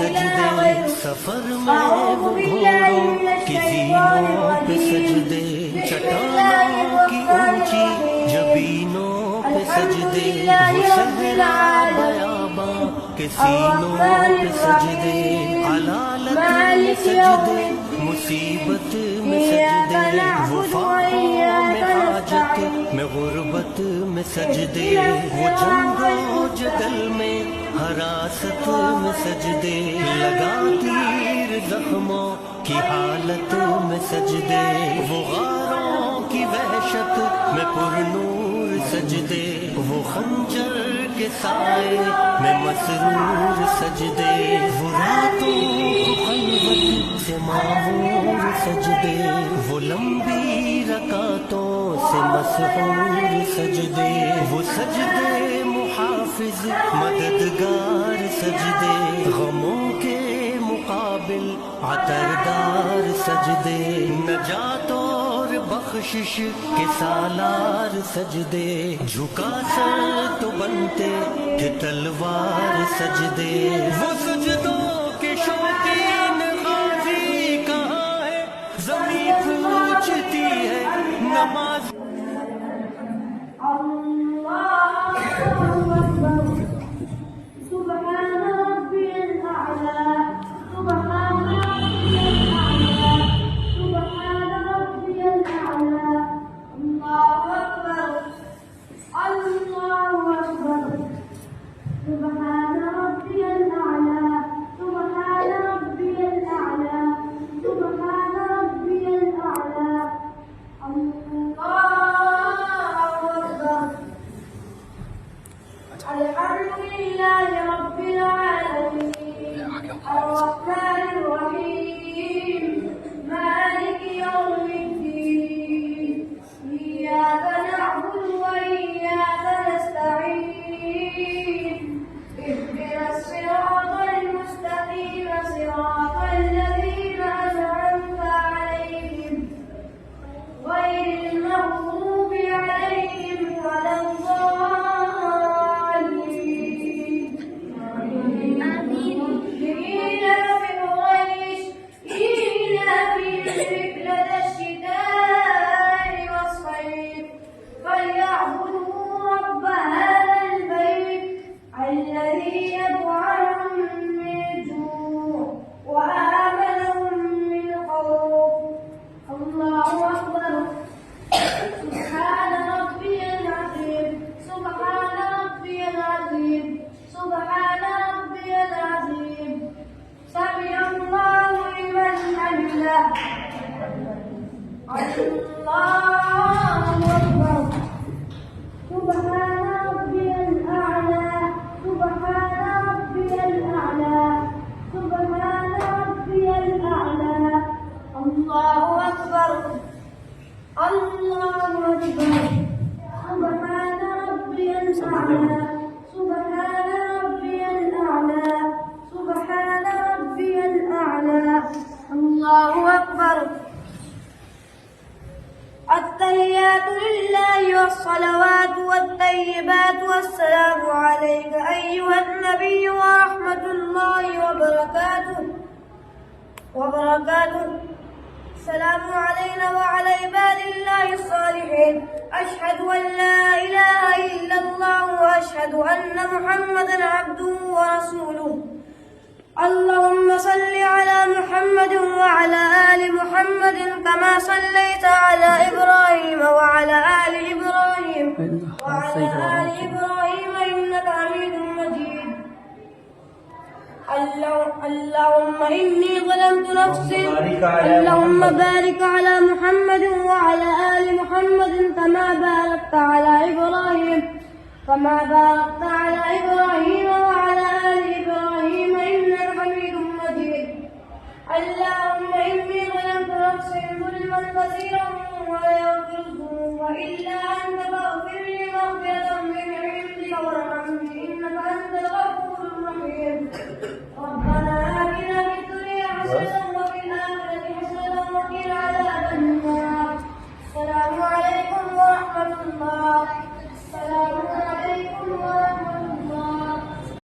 सजदे, सफर में वो घोड़ों की ज़ीनों पे सजदे, चट्टानों की ऊंची जबीनों पे सजदे, वो सहरा बयाबां के सीनों पे सजदे, अलालत में सजदे, मुसीबत में सजदे, वो फाकों में हाजत में गुर्बत में सजदे, वो जंगो जदल में हरासत में सजदे, लगा तीर जख्मों की हालत में सजदे, वो गारों की वहशत में पुरनूर सजदे, वो खंजर के साए में मसरूर सजदे, वो रातों को खलवत से मामूर सजदे, वो लंबी रकातों से मसहूर सजदे, वो सजदे मुहाफिज मददगार सजदे, गमों के मुकाबिल अतरदार सजदे, नजात और बख्शिश के सालार सजदे, झुका सर तो बनते थे तलवार सजदे, वो सजदों के शौकीन गाजी कहाँ है, ज़मीं पूछती है नमाज। التحيات لله والصلوات والطيبات والسلام عليك أيها النبي ورحمة الله وبركاته. السلام علينا وعلى عباد الله الصالحين. أشهد أن لا إله إلا الله وأشهد أن محمدا عبده ورسوله. اللهم صل على محمد وعلى آل محمد كما صليت على إبراهيم وعلى آل إبراهيم إنك حميد مجيد. اللهم إني ظلمت نفسي. اللهم بارك على محمد وعلى آل محمد كما باركت على إبراهيم وعلى آل إبراهيم إنك حميد مجيد. اللهم إني ظلمت نفسي ظلما كثيرا ولا يغفر